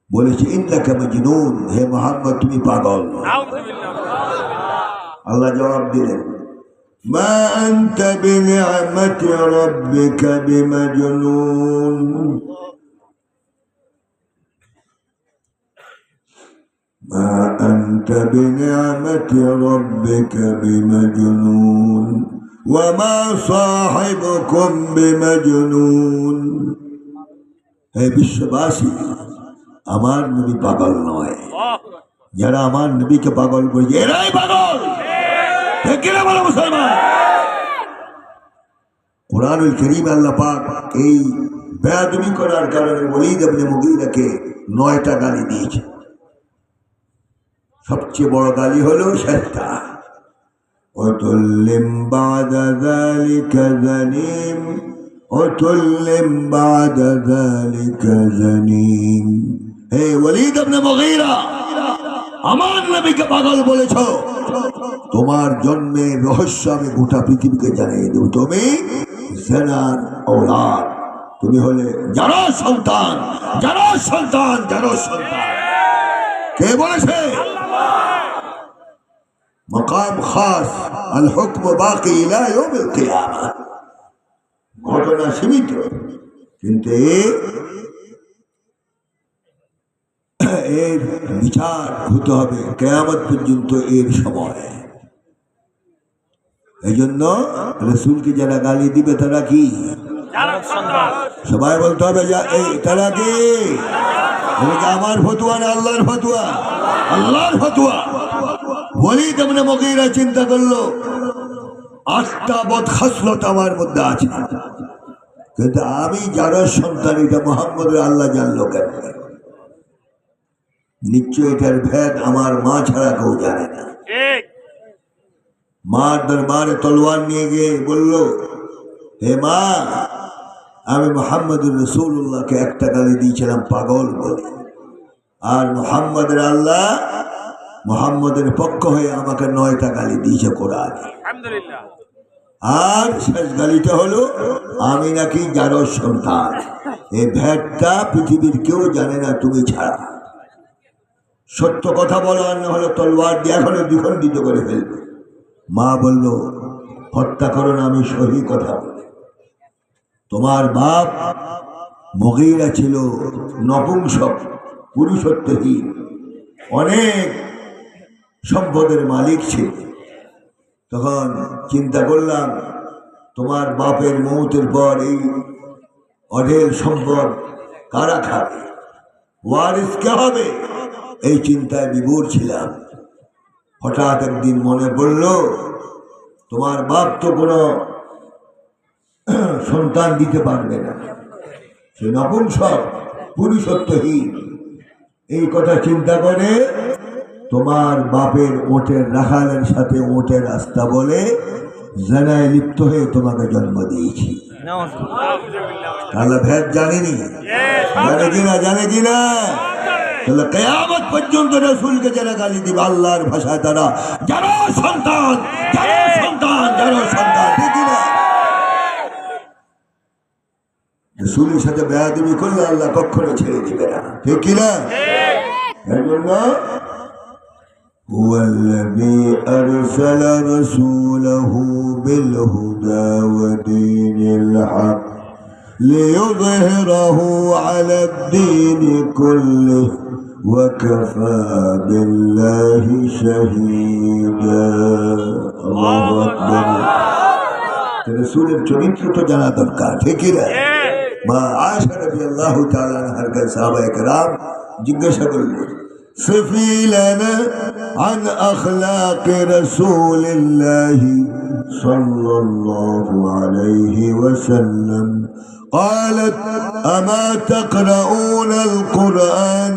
বলেছে, ইন্নাকা মাজনুন, হে মুহাম্মদ তুমি পাগল। আল্লাহ জবাব দিলেন, মা আনতা বিনিআমাতি রাব্বিকা বিমাজনুন। মা আনতা বিনিআমাতি রাব্বিকা বিমাজনুন ওয়া মা সাহিবুকুম বিমাজনুন। হে বিশ্ববাসী, আমার নবী পাগল নয়। যারা আমার নবীকে পাগল বলছে এরাই পাগল। ঠিক কিনা বলো মুসলমান? কুরআনুল কারীম আল্লাহ পাক এই বেয়াদবি করার কারণে ওলীদ ইবনে মুগীরাকে 9টা গালি দিয়েছে। সবচেয়ে বড় গালি হলো শেষটা, উতুল্লিম বাদা যালিকা জানিম, উতুল্লিম বাদা যালিকা জানিম। হে ওলীদ ইবনে মুগীরা, আমার নবীকে পাগল বলেছ, তোমার জন্মের রহস্য আমি গোটা পৃথিবীকে জানিয়ে দেব। তুমি জেনার ঔলাদ, তুমি হলে জারজ সন্তান, জারজ সন্তান, জারজ সন্তান। কে বলেছে? মকাম খাস, আল হুকম বাকি ইলা ইয়াউমিল কিয়ামা। ঘটনা সীমিত, কিন্তু এর বিচার হতে হবে কিয়ামত পর্যন্ত, এর সময়। এই জন্য রাসূলকে যারা গালি দিবে তারা কি? সবাই বলতে হবে তারা কি? আমার ফতুয়া না আল্লাহর ফতুয়া? আল্লাহর ফতুয়া। ওলীদ ইবনে মুগীরা চিন্তা করলো 8টা বদখাসলত আমার মধ্যে আছে, কিন্তু আমি যারা সন্তান, এটা মুহাম্মদের আল্লাহ জানলো কেন? নিশ্চয় এটার ভেদ আমার মা ছাড়া কেউ জানে না। মার দরবারে তলোয়ার নিয়ে গিয়ে বলল, হে মা, আমি মুহাম্মদুর রাসূলুল্লাহকে একটা গালি দিয়েছিলাম পাগল বলে, আর মুহাম্মদের আল্লাহ মুহাম্মদের পক্ষ হয়ে আমাকে 9টা গালি দিয়েছে কোরআনে। আলহামদুলিল্লাহ। আর শেষ গালিটা হলো আমি নাকি জারজ সন্তান। এই ভেদটা পৃথিবীর কেউ জানে না তুমি ছাড়া। সত্য কথা বলো, আর না হলে তলোয়ার দিয়ে এখনো দ্বিখণ্ডিত করে ফেলবে। মা বলল, হত্যা করো না, আমি সহি কথা বলি। তোমার বাপ মুগীরা ছিল নপুংসক, পুরুষত্বহীন, অনেক সম্পদের মালিক ছিল। তখন চিন্তা করলাম, তোমার বাপের মৌতের পর এই অঢেল সম্পদ কারা খাবে, ওয়ারিস কে হবে, এই চিন্তায় বিভোর ছিলাম। হঠাৎ একদিন মনে পড়ল, তোমার বাপ তো কোনো সন্তান দিতে পারবে না, সে নপুংসক, পুরুষত্বহীন। এই কথা চিন্তা করে তোমার বাপের ওটের রাখালের সাথে ওটের রাস্তা বলে জেনায় লিপ্ত হয়ে তোমাকে জন্ম দিয়েছি। তাহলে ভেদ জানেনি? জানে কিনা? জানে কিনা? তাহলে কিয়ামত পর্যন্ত রাসূলকে যারা গালি দিবে আল্লাহর ভাষায় তারা যারা সন্তান, যারা সন্তান, যারা সন্তান। ঠিক না? রাসূলের সাথে বেয়াদবি করলে আল্লাহ কখনো ছেড়ে দিবে না। ঠিক কিনা? এর জন্য هو الذي أرسل رسوله بالهدى ودين الحق ليظهره على الدين كله وكفى بالله شهيدا. الله أكبر. রসুলের চরিত্র তো জানা দরকার। ঠিক না? মা আয়েশা রাদিয়াল্লাহু তাআলা আনহার কাছে সাহাবায়ে কেরাম জিজ্ঞাসা করলেন, صفي لنا عن أخلاق رسول الله صلى الله عليه وسلم. قالت أما تقرؤون القرآن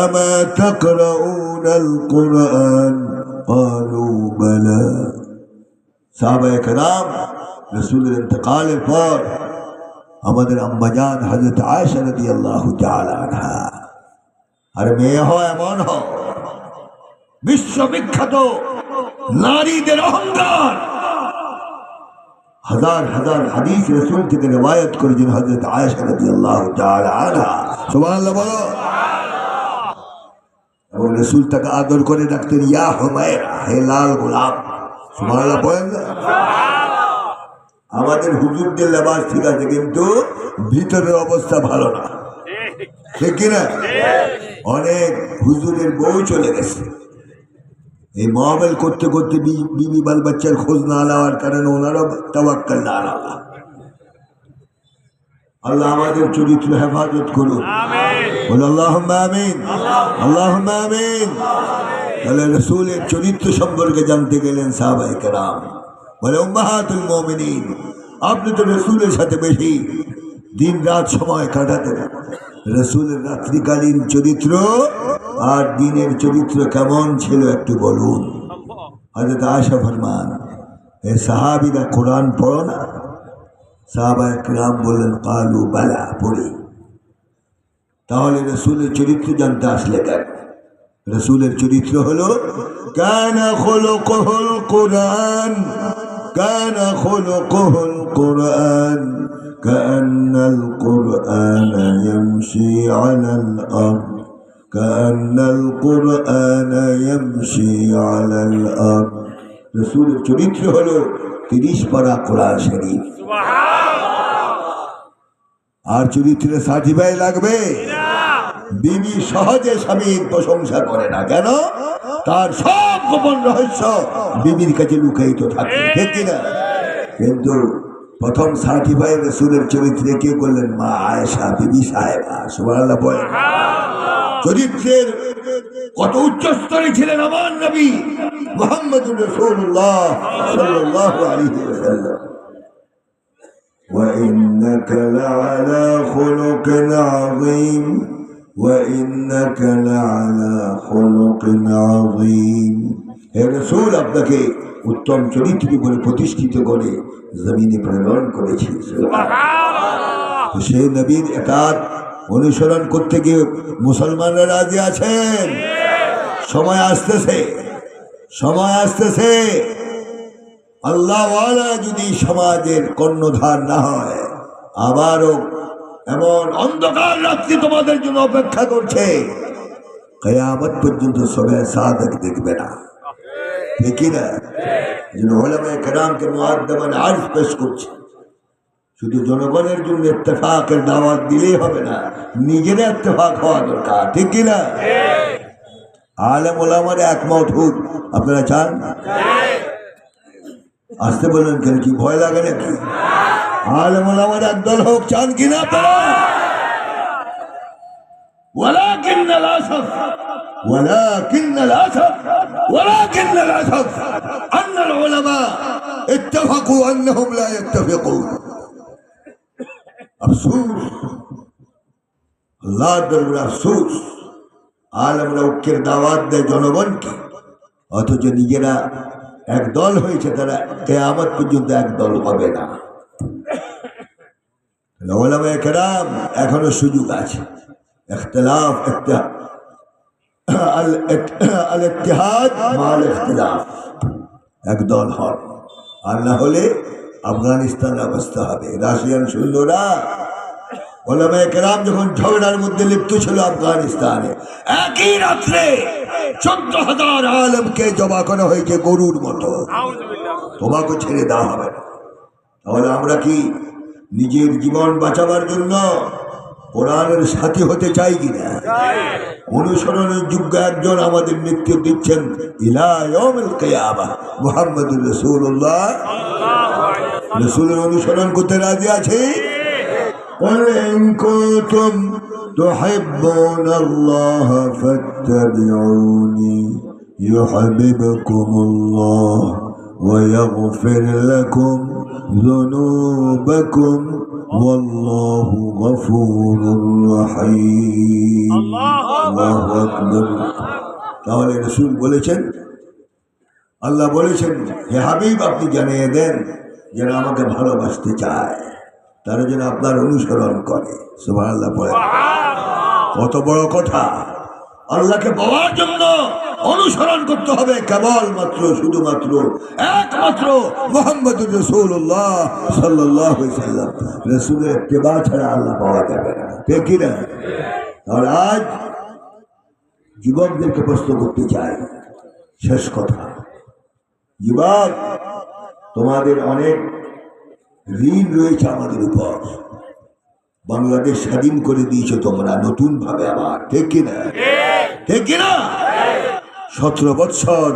أما تقرؤون القرآن قالوا بلى. সাহাবায়ে কেরাম রাসূলের ইন্তেকালের পর আমাদের আম্মাজান হযরত আয়েশা রাদিয়াল্লাহু তাআলা আনহা, আর মেয়ে হয় এমন হয় বিশ্ববিখ্যাত নারীদের অহংকার, হাজার হাজার হাদিস রাসূল থেকে রিওয়ায়াত করেছেন হযরত আয়েশা রাদিয়াল্লাহু তাআলা আনহা। সুবহানাল্লাহ বলো। এবং রাসূল তাকে আদর করে ডাকতেন ইয়া হুমায়রা, হে লাল গোলাপ। সুবহানাল্লাহ বলেন না? আমাদের হুজুরদের লেবাস ঠিক আছে, কিন্তু ভিতরের অবস্থা ভালো না, ঠিক কিনা? অনেক হুজুরের বউ চলে গেছে এই মহাবেল করতে করতে, বিবি বাল বাচ্চার খোঁজ না নেওয়ার কারণে ওনারা তাওয়াক্কাল না আল্লাহ। আল্লাহ আমাদের চরিত্র হেফাজত করুন, বলে আল্লাহুম্মা আমিন, আল্লাহুম্মা আমিন। তাহলে রাসূলের চরিত্র সম্পর্কে জানতে গেলেন সাহাবায়ে কেরাম, বলে উম্মাহাতুল মুমিনিন, আপনি তো রাসূলের সাথে বেশি দিন রাত সময় কাটাতেন, রাসূলের রাত্রিকালীন চরিত্র আর দিনের চরিত্র কেমন ছিল একটু বলুন। হযরত আয়েশা ফরমান, এ সাহাবীরা কোরআন পড়ো না? সাহাবায়ে কেরাম বললেন, কালু বালা, পড়ি। তাহলে রাসূলের চরিত্র জানতে আসলে কেন? রাসূলের চরিত্র হলো কানা খুলুকুল কুরআন, কানা খুলুকুল কুরআন, কান্নাল কুরআন ইয়ামশি আলাল আরদ, কান্নাল কুরআন ইয়ামশি আলাল আরদ। রাসূলের চরিত্র হলো 30 পারা কোরআন শরীফ। আর চরিত্রে সার্টিফাই লাগবে? বিবি সহজে স্বামীর প্রশংসা করে না, কেন? তার সব গোপন রহস্য বিবির কাছে লুকায়িত থাকে, ঠিক কিনা? কিন্তু প্রথম সার্টিফাই রাসূলের চরিত্রে কে করলেন? মা আয়েশা বিবি সাহেবা, সুবহানাল্লাহ বলেন। চরিত্রের কত উচ্চ স্তরে ছিলেন আমার নবী মুহাম্মদুর রাসূলুল্লাহ সাল্লাল্লাহু আলাইহি ওয়াসাল্লাম। وإنك لعلى خلق عظيم, وإنك لعلى خلق عظيم। হে রাসূল, আপনাকে উত্তম চরিত্রী বলে প্রতিষ্ঠিত করে জমিনে প্রেরণ করেছি। সুবহানাল্লাহ। সেই নবীর একাত অনুসরণ করতে গিয়ে মুসলমানরা রাজি আছেন? সময় আসতেছে, সময় আসতেছে। আল্লাহওয়ালা যদি সমাজের কর্ণধার না হয়, আবারও এমন অন্ধকার রাত্রি তোমাদের জন্য অপেক্ষা করছে, কিয়ামত পর্যন্ত সবে সাদেক দেখবে না, ঠিক না? উলামায়ে কেরামকে মুআদ্দাবান আরজ পেশ করছে, শুধু জনগণের জন্য ইত্তেফাকের দাওয়াত দিলেই হবে না, নিজের ইত্তেফাক হওয়া দরকার, ঠিক কিনা? আলেম ওলামার একমত হোক, আপনারা চান? আসতে বললেন কেন? কি ভয় লাগে নাকি? আলেম ওলামার একদল হোক, চান কিনা আপনারা? ওয়ালাকিন্নাল আসাফ, ওয়ালাকিন্নাল আসাফ, ওয়ালাকিন্নাল আসাফ আন্নাল উলামা ইত্তাফাকু আন্নাহুম লা ইত্তাফিকুন। আফসোস, আল্লাহর দরবারে আফসোস, আলেমরা ঐক্যের দাওয়াত দেয় জনগণকে, অথচ নিজেরা একদল হয়েছে, তারা কিয়ামত পর্যন্ত একদল হবে না। উলামায়ে কেরাম এখনো সুযোগ আছে, ইখতিলাফ আল ইত্তিহাদ মাল ইখতিলাফ, একদল হন। আর না হলে আফগানিস্তান অবস্থা হবে। রাশিয়ান সৈন্যরা উলামায়ে কেরাম যখন ঝগড়ার মধ্যে লিপ্ত ছিল আফগানিস্তানে, একই রাত্রে 14,000 আলেমকে জবা করা হয়েছে গরুর মতো। তোমাকে ছেড়ে দেওয়া হবে না। তাহলে আমরা কি নিজের জীবন বাঁচাবার জন্য কোরআনের সাথী হতে চাই কিনা? অনুসরণের যোগ্য একজন আমাদের নেতৃত্ব দিচ্ছেন ইলা ইয়াউমিল কিয়ামা, মুহাম্মদুর রাসূলুল্লাহ। রাসূলের অনুসরণ করতে রাজি আছি? وَإِن كُنتُمْ تُحِبُّونَ اللَّهَ فَاتَّبِعُونِي يُحْبِبْكُمُ اللَّهُ وَيَغْفِرْ لَكُمْ ذُنُوبَكُمْ وَاللَّهُ غَفُورٌ رَحِيمٌ। আল্লাহু আকবার। তাহলে রাসূল বলেছেন, আল্লাহ বলেছেন, হে হাবিব, আপনি জানিয়ে দেন যারা আমাকে ভালোবাসতে চায় তারা যেন আপনার অনুসরণ করে। সুবহানাল্লাহ বলেন। কত বড় কথা! আল্লাহকে পাওয়ার জন্য অনুসরণ করতে হবে কেবলমাত্র, শুধুমাত্র, একমাত্র মুহাম্মদুর রাসূলুল্লাহ সাল্লাল্লাহু আলাইহি ওয়াসাল্লাম। রাসূলের ইত্তেবা ছাড়া আল্লাহ পাওয়া যাবে না, ঠিক কি না? আর আজ যুবকদেরকে প্রশ্ন করতে চাই, শেষ কথা, যুবক, তোমাদের অনেক ঋণ রয়েছে আমাদের উপর। বাংলাদেশ স্বাধীন করে দিয়েছো তোমরা নতুন ভাবে আবার, ঠিক কিনা? ঠিক কিনা? 17 বৎসর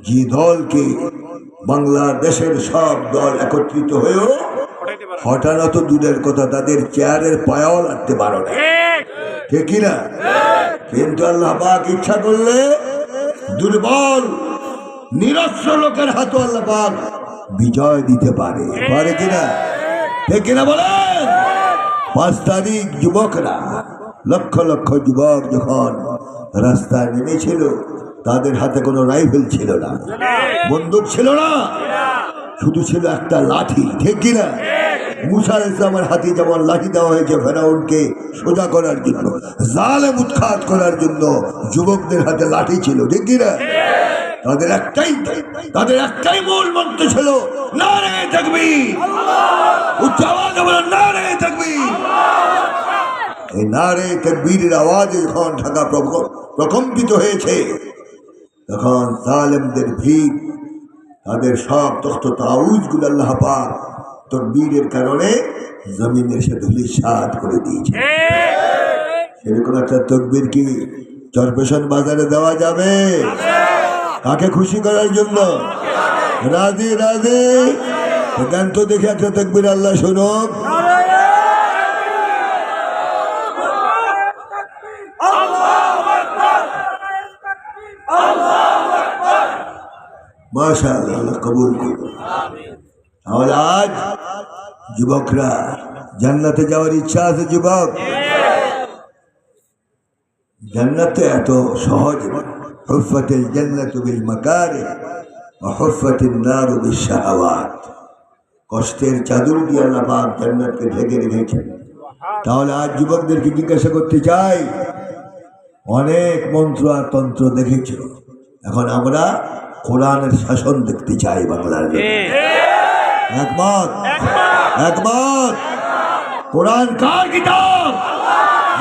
যে দলকে বাংলাদেশের সব দল একত্রিত হয়েও হঠাৎ তো দূরের কথা, তাদের চেয়ারের পায়াও লাগতে পারো না, ঠিক কিনা? কিন্তু আল্লাহ পাক ইচ্ছা করলে দুর্বল নিরস্ত্র লোকের হাতে আল্লাহ পাক বিজয় দিতে পারে, পারে কিনা? ঠিক কিনা বলেন? 5 তারিখ যুবকরা, লক্ষ লক্ষ যুবক যখন রাস্তায় নেমেছিল, তাদের হাতে কোনো রাইফেল ছিল না, বন্দুক ছিল না, শুধু ছিল একটা লাঠি, ঠিক কিনা? মুসা আলাইহিস সালামের হাতে যেমন লাঠি দেওয়া হয়েছে ফেরাউনকে সোজা করার জন্য, জালেম উৎখাত করার জন্য, যুবকদের হাতে লাঠি ছিল, ঠিক কিনা? তাদের একটাই মূল মন্ত্র ছিল, নারে তাকবীর, উচ্চ আওয়াজে বলেন নারে তাকবীর। এই নারে তাকবীরের আওয়াজে যখন ঢাকা প্রকম্পিত হয়েছে, তখন জালেমদের ভিড়, তাদের সব তখ্ত তাউজগুলো আল্লাহ পাক তাকবীরের কারণে জমিনের সাথে ধূলিসাৎ করে দিয়েছে। সেরকম একটা তাকবীর কি চরপেশন বাজারে দেওয়া যাবে? কাকে খুশি করার জন্য? রাজি রাজি? গান তো দেখে একটা তাকবীর আল্লাহ শুনুক। মাশাআল্লাহ, আল্লাহ কবুল করুন। তাহলে আজ যুবকরা জান্নাতে যাওয়ার ইচ্ছা আছে? যুবক, জান্নাতে এত সহজ নয়। হুফফাতিল জান্নাতু বিল মাকারিহ ওয়া হুফফাতিন নারু বিশ শাহাওয়াত। কষ্টের চাদর দিয়ে আল্লাহ পাক জান্নাতকে ঢেকে রেখেছেন। তাহলে আজ যুবকদেরকে জিজ্ঞাসা করতে চাই, অনেক মন্ত্র আর তন্ত্র দেখেছ, এখন আমরা কোরআনের শাসন দেখতে চাই বাংলার জন্য। একমত? একমত? কোরআন কার কিতাব?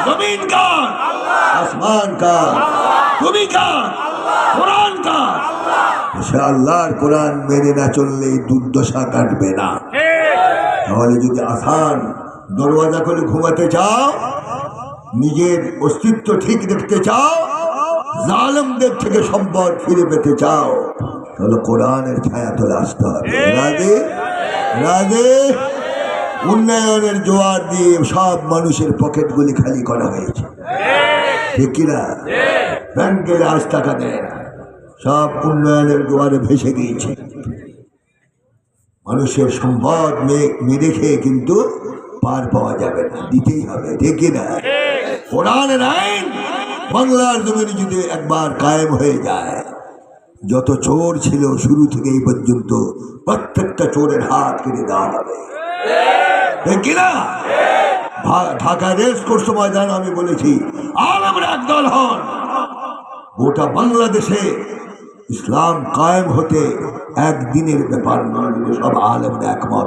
জমিন কার? আসমান কার? তুমি কার? কোরআন কার? ইনশাআল্লাহ কোরআন মেনে না চললে দুর্দশা কাটবে না। তাহলে যদি আসান দরওয়াজা করে ঘুমাতে চাও, নিজের অস্তিত্ব ঠিক দেখতে চাও, জালেমদের থেকে সম্পদ ফিরে পেতে চাও, তাহলে কোরআনের ছায়া তলে আসতে হবে। রাজি? রাজি? উন্নয়নের জোয়ার দিয়ে সব মানুষের পকেটগুলি খালি করা হয়েছে, ঠিক কিনা? ব্যাংক গেলে 8 টাকা দেয় না, সব উন্নয়নের জোয়ারে ভেসে গিয়েছে। মানুষের সম্পদ মেরে খেয়ে কিন্তু পার পাওয়া যাবে না, দিতেই হবে, ঠিক কিনা? কোরআনের আইন বাংলার জমিনে যদি একবার কায়েম হয়ে যায়, যত চোর ছিল শুরু থেকে এই পর্যন্ত প্রত্যেকটা চোরের হাত কেটে দেওয়া হবে, ঠিক কিনা? ঢাকা রেস কোর্স ময়দান আমি বলেছি, আলেমরা একদল হন, গোটা বাংলাদেশে ইসলাম কায়েম হতে একদিনের ব্যাপার নয়, সব আলেমরা একমত।